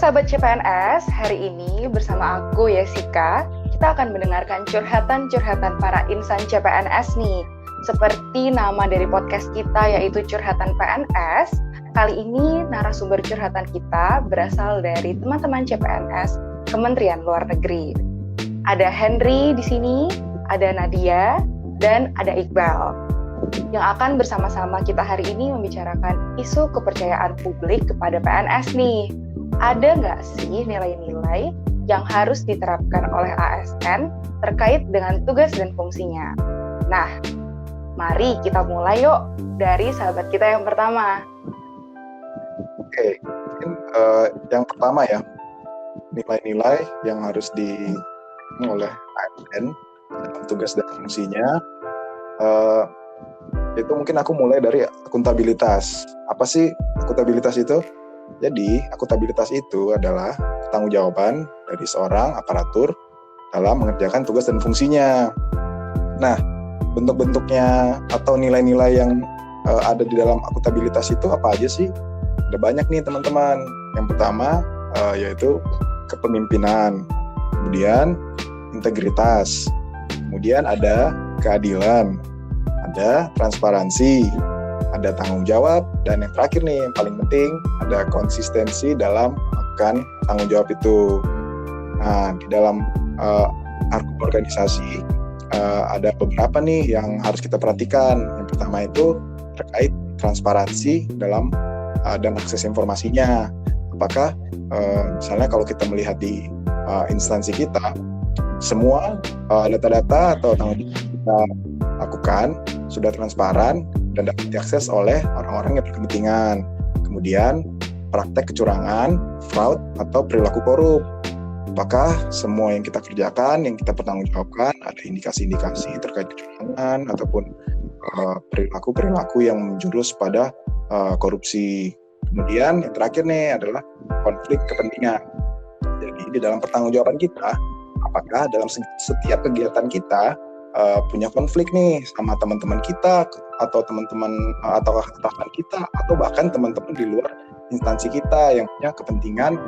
sahabat CPNS, hari ini bersama aku Yesika, kita akan mendengarkan curhatan-curhatan para insan CPNS nih. Seperti nama dari podcast kita yaitu Curhatan PNS, kali ini narasumber curhatan kita berasal dari teman-teman CPNS Kementerian Luar Negeri. Ada Henry di sini, ada Nadia, dan ada Iqbal yang akan bersama-sama kita hari ini membicarakan isu kepercayaan publik kepada PNS nih. Ada nggak sih nilai-nilai yang harus diterapkan oleh ASN terkait dengan tugas dan fungsinya? Nah, mari kita mulai yuk dari sahabat kita yang pertama. Oke, mungkin yang pertama ya, nilai-nilai yang harus dipenuhi oleh ASN dalam tugas dan fungsinya. Itu mungkin aku mulai dari akuntabilitas. Apa sih akuntabilitas itu? Jadi, akuntabilitas itu adalah pertanggungjawaban dari seorang aparatur dalam mengerjakan tugas dan fungsinya. Nah, bentuk-bentuknya atau nilai-nilai yang ada di dalam akuntabilitas itu apa aja sih? Ada banyak nih teman-teman. Yang pertama yaitu kepemimpinan, kemudian integritas, kemudian ada keadilan, ada transparansi, ada tanggung jawab, dan yang terakhir nih yang paling penting ada konsistensi dalam melakukan tanggung jawab itu. Nah, di dalam organisasi ada beberapa nih yang harus kita perhatikan. Yang pertama itu terkait transparansi dalam dan akses informasinya. Apakah misalnya kalau kita melihat di instansi kita, semua data-data atau tanggung jawab kita lakukan sudah transparan dan dapat diakses oleh orang-orang yang berkepentingan. Kemudian praktek kecurangan, fraud, atau perilaku korup. Apakah semua yang kita kerjakan, yang kita pertanggungjawabkan, ada indikasi-indikasi terkait kecurangan ataupun perilaku-perilaku yang menjurus pada korupsi. Kemudian yang terakhir nih adalah konflik kepentingan. Jadi di dalam pertanggungjawaban kita, apakah dalam setiap kegiatan kita punya konflik nih sama teman-teman kita atau teman-teman atau atasan kita atau bahkan teman-teman di luar instansi kita yang punya kepentingan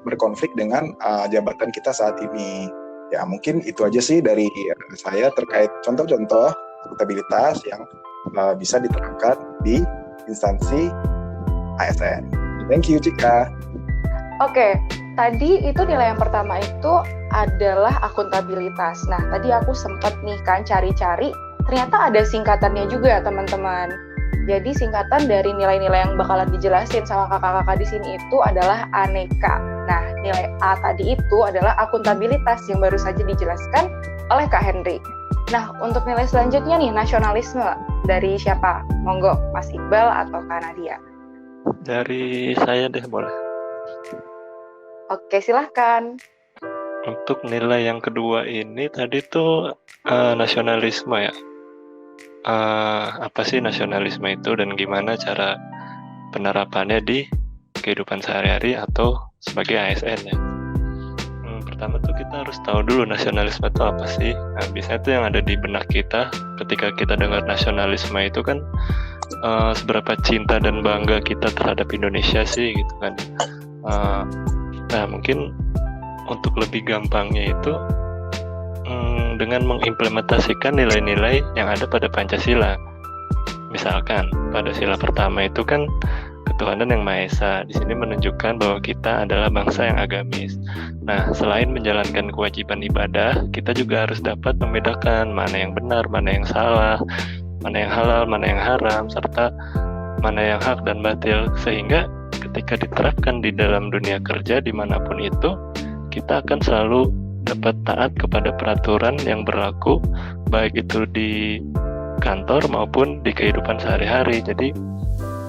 berkonflik dengan jabatan kita saat ini. Ya mungkin itu aja sih dari saya terkait contoh-contoh akuntabilitas yang bisa diterapkan di instansi ASN. Thank you, Cika. Oke, tadi itu nilai yang pertama itu adalah akuntabilitas. Nah, tadi aku sempat nih kan cari-cari, ternyata ada singkatannya juga teman-teman. Jadi singkatan dari nilai-nilai yang bakalan dijelasin sama kakak-kakak di sini itu adalah aneka. Nah, nilai A tadi itu adalah akuntabilitas yang baru saja dijelaskan oleh Kak Henry. Nah, untuk nilai selanjutnya nih, nasionalisme. Dari siapa? Monggo, Mas Iqbal atau Kak Nadia? Dari saya deh, boleh. Oke, silahkan. Untuk nilai yang kedua ini tadi tuh nasionalisme ya. Apa sih nasionalisme itu dan gimana cara penerapannya di kehidupan sehari-hari atau sebagai ASN ya. Pertama tuh kita harus tahu dulu nasionalisme itu apa sih. Nah, biasanya tuh yang ada di benak kita ketika kita dengar nasionalisme itu kan seberapa cinta dan bangga kita terhadap Indonesia sih gitu kan. Nah, mungkin untuk lebih gampangnya itu dengan mengimplementasikan nilai-nilai yang ada pada Pancasila. Misalkan pada sila pertama itu kan ketuhanan yang Maha Esa. Di sini menunjukkan bahwa kita adalah bangsa yang agamis. Nah, selain menjalankan kewajiban ibadah, kita juga harus dapat membedakan mana yang benar, mana yang salah, mana yang halal, mana yang haram, serta mana yang hak dan batil. Sehingga ketika diterapkan di dalam dunia kerja dimanapun itu, kita akan selalu dapat taat kepada peraturan yang berlaku, baik itu di kantor maupun di kehidupan sehari-hari. Jadi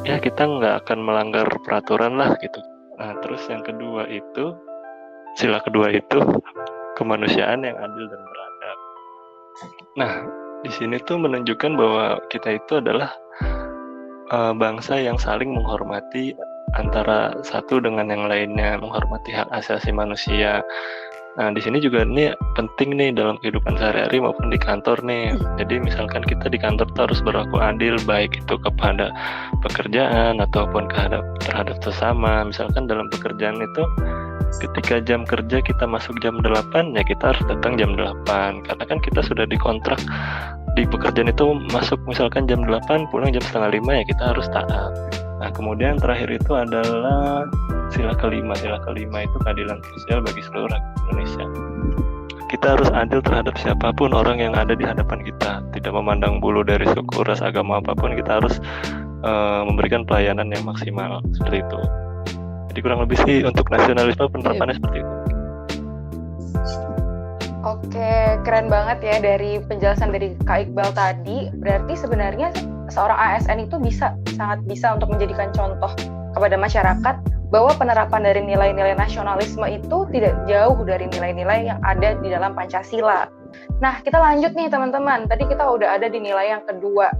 ya kita nggak akan melanggar peraturan lah gitu. Nah, terus yang kedua itu, sila kedua itu kemanusiaan yang adil dan beradab. Nah, di sini tuh menunjukkan bahwa kita itu adalah bangsa yang saling menghormati antara satu dengan yang lainnya, menghormati hak asasi manusia, Nah, di sini juga nih penting nih dalam kehidupan sehari-hari maupun di kantor nih. Jadi misalkan kita di kantor tuh harus berlaku adil, baik itu kepada pekerjaan ataupun terhadap sesama. Misalkan dalam pekerjaan itu ketika jam kerja kita masuk jam 8, ya kita harus datang jam 8. Karena kan kita sudah dikontrak di pekerjaan itu masuk misalkan jam 8, pulang jam setengah 5, ya kita harus taat. Nah, kemudian terakhir itu adalah sila kelima. Sila kelima itu keadilan sosial bagi seluruh rakyat Indonesia. Kita harus adil terhadap siapapun orang yang ada di hadapan kita. Tidak memandang bulu dari suku, ras, agama apapun, kita harus memberikan pelayanan yang maksimal. Seperti itu. Jadi kurang lebih sih untuk nasionalisme penerapannya seperti itu. Oke, keren banget ya dari penjelasan dari Kak Iqbal tadi. Berarti sebenarnya seorang ASN itu sangat bisa untuk menjadikan contoh kepada masyarakat bahwa penerapan dari nilai-nilai nasionalisme itu tidak jauh dari nilai-nilai yang ada di dalam Pancasila. Nah, kita lanjut nih teman-teman. Tadi kita udah ada di nilai yang kedua.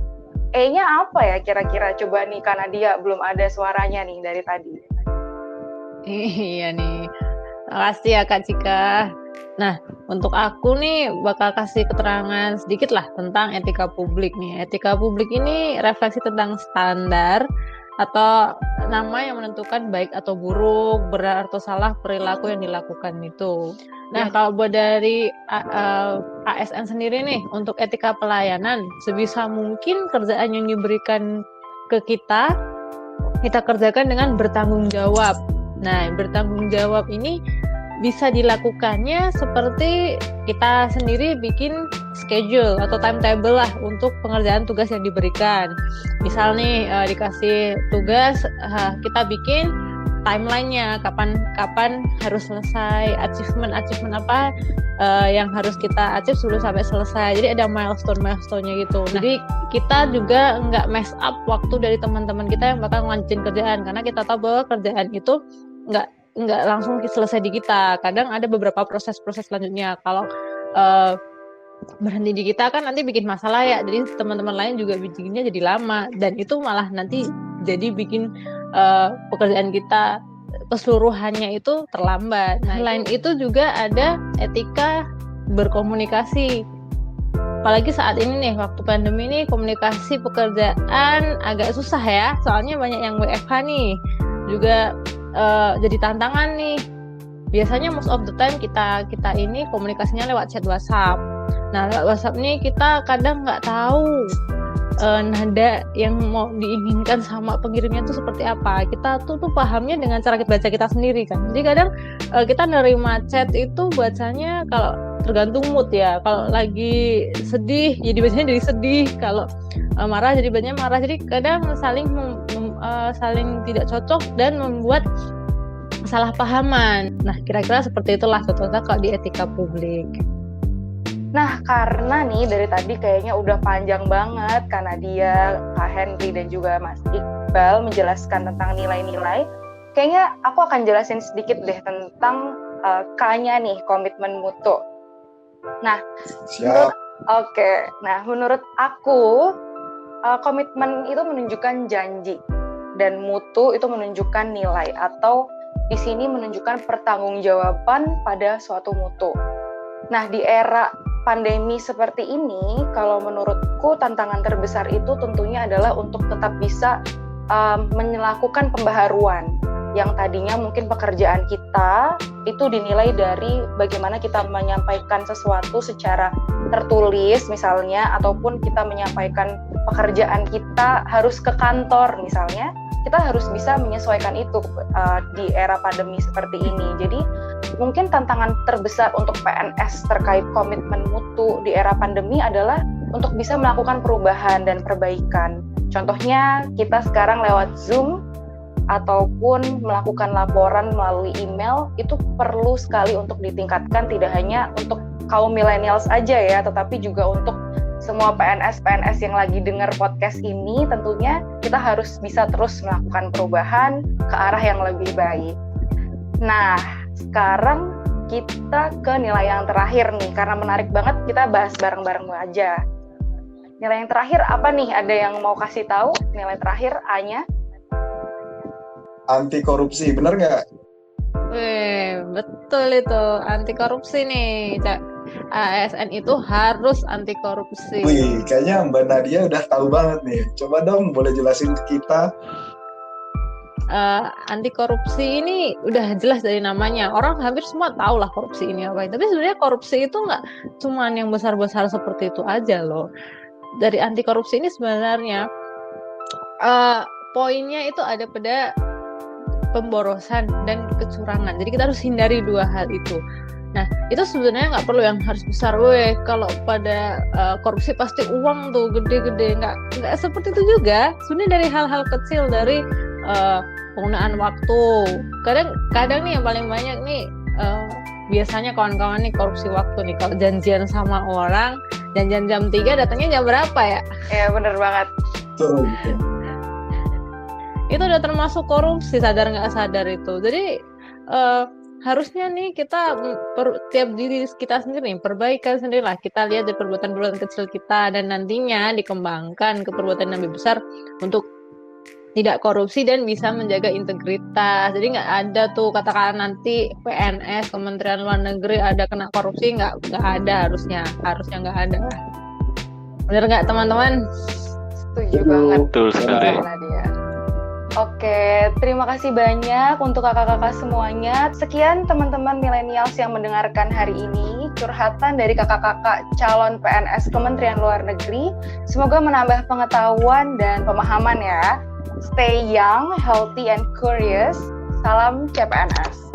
E-nya apa ya kira-kira? Coba nih Kak Nadia, belum ada suaranya nih dari tadi. Iya nih. Makasih ya Kak Cika. Nah, untuk aku nih bakal kasih keterangan sedikit lah tentang etika publik nih. Etika publik ini refleksi tentang standar atau nama yang menentukan baik atau buruk, benar atau salah perilaku yang dilakukan itu. Nah, kalau buat dari ASN sendiri nih, untuk etika pelayanan, sebisa mungkin kerjaan yang diberikan ke kita kerjakan dengan bertanggung jawab. Nah, bertanggung jawab ini bisa dilakukannya seperti kita sendiri bikin schedule atau timetable lah untuk pengerjaan tugas yang diberikan. Misal nih dikasih tugas, kita bikin timelinenya, kapan harus selesai, achievement apa yang harus kita achieve dulu sampai selesai. Jadi ada milestone-nya gitu. Jadi kita juga nggak mess up waktu dari teman-teman kita yang bakal ngelanjutin kerjaan, karena kita tahu bahwa kerjaan itu nggak langsung selesai di kita. Kadang ada beberapa proses-proses selanjutnya. Kalau berhenti di kita kan nanti bikin masalah ya. Jadi teman-teman lain juga bikinnya jadi lama, dan itu malah nanti jadi bikin pekerjaan kita keseluruhannya itu terlambat. Nah, selain itu juga ada etika berkomunikasi. Apalagi saat ini nih, waktu pandemi ini komunikasi pekerjaan agak susah ya. Soalnya banyak yang WFH nih. Juga jadi tantangan nih. Biasanya most of the time kita ini komunikasinya lewat chat WhatsApp. Nah, lewat WhatsApp nih kita kadang nggak tahu nada yang mau diinginkan sama pengirimnya itu seperti apa. Kita tuh pahamnya dengan cara baca kita sendiri kan. Jadi kadang kita nerima chat itu bacanya kalau tergantung mood ya. Kalau lagi sedih jadi bacanya jadi sedih. Kalau marah jadi bacanya marah. Jadi kadang saling tidak cocok dan membuat kesalahpahaman. Nah, kira-kira seperti itulah contohnya kalau di etika publik. Nah, karena nih dari tadi kayaknya udah panjang banget Kak Nadia, Kak Henry, dan juga Mas Iqbal menjelaskan tentang nilai-nilai. Kayaknya aku akan jelasin sedikit deh tentang K-nya nih, komitmen mutu. Nah, menurut aku komitmen itu menunjukkan janji, dan mutu itu menunjukkan nilai, atau di sini menunjukkan pertanggungjawaban pada suatu mutu. Nah, di era pandemi seperti ini, kalau menurutku tantangan terbesar itu tentunya adalah untuk tetap bisa melakukan pembaharuan. Yang tadinya mungkin pekerjaan kita itu dinilai dari bagaimana kita menyampaikan sesuatu secara tertulis misalnya, ataupun kita menyampaikan pekerjaan kita harus ke kantor misalnya. Kita harus bisa menyesuaikan itu di era pandemi seperti ini. Jadi mungkin tantangan terbesar untuk PNS terkait komitmen mutu di era pandemi adalah untuk bisa melakukan perubahan dan perbaikan. Contohnya kita sekarang lewat Zoom ataupun melakukan laporan melalui email, itu perlu sekali untuk ditingkatkan, tidak hanya untuk kaum millennials aja ya, tetapi juga untuk semua PNS yang lagi dengar podcast ini. Tentunya kita harus bisa terus melakukan perubahan ke arah yang lebih baik. Nah, sekarang kita ke nilai yang terakhir nih, karena menarik banget, kita bahas bareng-bareng aja. Nilai yang terakhir apa nih? Ada yang mau kasih tahu nilai terakhir A-nya? Anti korupsi, bener nggak? Betul itu, anti korupsi nih. ASN itu harus anti korupsi. Wih, kayaknya Mbak Nadia udah tahu banget nih. Coba dong, boleh jelasin ke kita. Anti korupsi ini udah jelas dari namanya. Orang hampir semua tahu lah korupsi ini apa. Tapi sebenarnya korupsi itu nggak cuma yang besar-besar seperti itu aja loh. Dari anti korupsi ini sebenarnya poinnya itu ada pada pemborosan dan kecurangan. Jadi kita harus hindari dua hal itu. Nah, itu sebenarnya nggak perlu yang harus besar. Kalau pada korupsi pasti uang tuh gede-gede. Nggak seperti itu juga. Sebenarnya dari hal-hal kecil, dari penggunaan waktu. Kadang nih yang paling banyak nih biasanya kawan-kawan nih korupsi waktu nih. Kalau janjian sama orang, janjian jam 3, datangnya jam berapa ya? Ya, bener banget. Tuh. Itu udah termasuk korupsi, sadar nggak sadar itu. Jadi harusnya nih kita tiap diri kita sendiri perbaikan sendiri lah. Kita lihat dari perbuatan-perbuatan kecil kita dan nantinya dikembangkan ke perbuatan yang lebih besar untuk tidak korupsi dan bisa menjaga integritas. Jadi nggak ada tuh katakan nanti PNS Kementerian Luar Negeri ada kena korupsi, nggak ada, harusnya nggak ada. Bener nggak teman-teman? Setuju banget. Betul sekali. Nadia. Oke, terima kasih banyak untuk kakak-kakak semuanya. Sekian teman-teman milenials yang mendengarkan hari ini, curhatan dari kakak-kakak calon PNS Kementerian Luar Negeri. Semoga menambah pengetahuan dan pemahaman ya. Stay young, healthy, and curious. Salam CPNS.